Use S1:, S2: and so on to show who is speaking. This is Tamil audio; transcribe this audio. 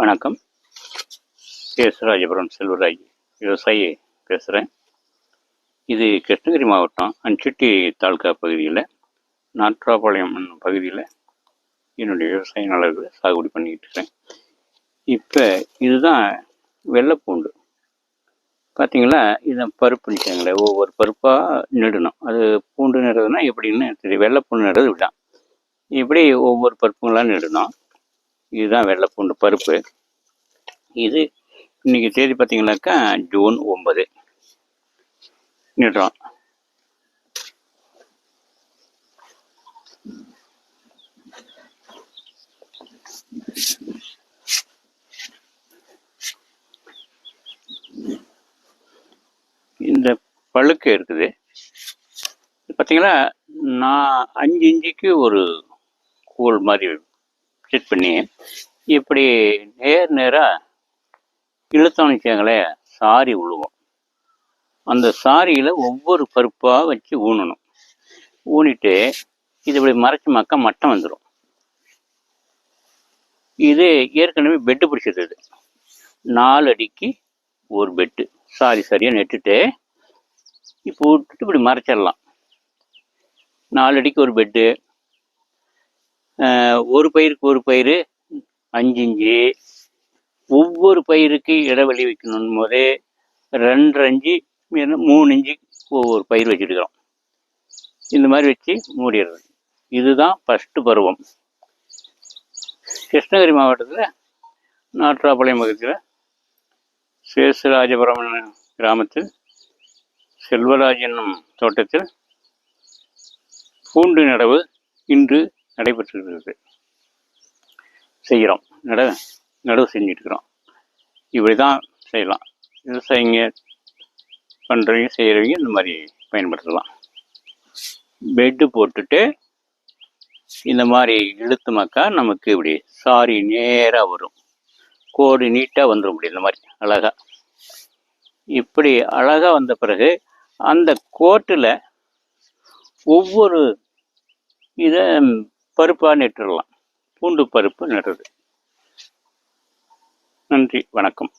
S1: வணக்கம். ராஜபுரம் செல்வராஜ் விவசாயி பேசுகிறேன். இது கிருஷ்ணகிரி மாவட்டம் அன்சிட்டி தாலுக்கா பகுதியில் நாட்ராபாளையம் என்னும் பகுதியில் என்னுடைய விவசாய நிலங்களை சாகுபடி பண்ணிக்கிட்டு இருக்கேன். இப்போ இதுதான் வெள்ளைப்பூண்டு. பார்த்தீங்களா, இதை பருப்பு நிற்காங்களே, ஒவ்வொரு பருப்பாக நெடணும். அது பூண்டு நடுறதுன்னா எப்படின்னு தெரியும். வெள்ளைப்பூண்டு நடுறது இப்படிதான். இப்படி ஒவ்வொரு பருப்புங்களாம் நெடணும். இதுதான் வெள்ளைப்பூண்டு பருப்பு. இது இன்னைக்கு தேதி பார்த்தீங்கன்னாக்கா ஜூன் 9 நடுறோம். இந்த பழுக்க இருக்குது பார்த்தீங்களா. நான் 5 இன்ச்சுக்கு ஒரு கோல் மாதிரி செட் பண்ணி இப்படி நேராக இழுத்தோம்னு வச்சாங்களே, சாரி விழுவோம். அந்த சாரியில் ஒவ்வொரு பருப்பாக வச்சு ஊனணும். ஊனிட்டு இது இப்படி மறைச்சமாக்கா மட்டம் வந்துடும். இது ஏற்கனவே பெட்டு பிடிச்சது. 4 அடிக்கு ஒரு பெட்டு சரியாக நெட்டுட்டு இப்போ விட்டுட்டு இப்படி மறைச்சிடலாம். 4 அடிக்கு ஒரு பெட்டு, ஒரு பயிருக்கு ஒரு பயிர் 5 இன்ச்சு. ஒவ்வொரு பயிருக்கு இடைவெளி வைக்கணும் போது 2.5 இன்ச்சு 3 இன்ச்சு ஒவ்வொரு பயிர் வச்சுட்டுக்கிறோம். இந்த மாதிரி வச்சு மூடிடுறது. இதுதான் ஃபஸ்ட்டு பருவம். கிருஷ்ணகிரி மாவட்டத்தில் நாட்ராபாளையம் பகுதியில் சேஷராஜபுரம் கிராமத்தில் செல்வராஜ் என்னும் தோட்டத்தில் பூண்டு நடவு இன்று நடைபெற்றிருக்கிறது. செய்கிறோம், நடவு செஞ்சுட்டுருக்கிறோம். இப்படி தான் செய்யலாம். விவசாயிங்க பண்ணுறவங்க செய்கிறவங்க இந்த மாதிரி பயன்படுத்தலாம். பெட்டு போட்டுட்டு இந்த மாதிரி இழுத்துமாக்கா நமக்கு இப்படி சாரி நேராக வரும். கோடு நீட்டாக வந்துடும். இப்படி இந்த மாதிரி அழகாக இப்படி அழகாக வந்த பிறகு அந்த கோட்டில் ஒவ்வொரு இதை பருப்பாக நட்டுடலாம். பூண்டு பருப்பு நடுறது. நன்றி, வணக்கம்.